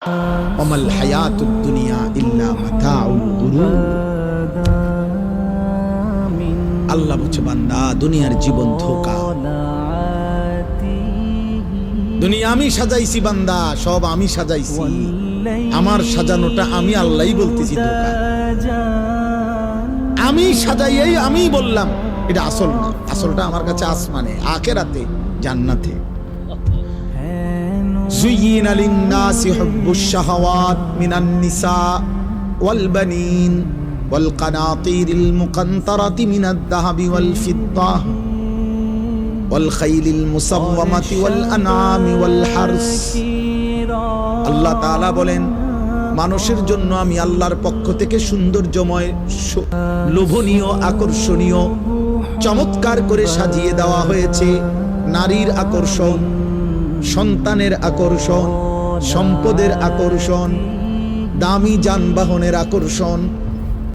ওমাল হায়াতুদ দুনিয়া ইল্লা মাতাউল গুরুর। আল্লাহ বলছে, বান্দা দুনিয়ার জীবন ধোঁকা। দুনিয়া আমি সাজাইছি বান্দা, সব আমি সাজাইছি। আমার সাজানোটা আমি আল্লাহই বলতেছি ধোঁকা। আমি সাজাইয়াই আমি বললাম এটা আসল না। আসলটা আমার কাছে আসমানে, আখিরাতে, জান্নাতে। যুয়িনা লিন-নাসি হুব্বুশ শাহাওয়াত মিনান নিসা ওয়াল বানিন ওয়াল কানাতিরিল মুকান্তারাতি মিনাদ যাহাবি ওয়াল ফিদ্দা ওয়াল খাইলিল মুসাওওয়ামাতি ওয়াল আনআমি ওয়াল হারস। আল্লাহ তাআলা বলেন, মানুষের জন্য আমি আল্লাহর পক্ষ থেকে সৌন্দর্যময়, লোভনীয়, আকর্ষণীয়, চমৎকার করে সাজিয়ে দেওয়া হয়েছে নারীর আকর্ষণ, সন্তানের আকর্ষণ, সম্পদের আকর্ষণ, দামি যানবাহনের আকর্ষণ,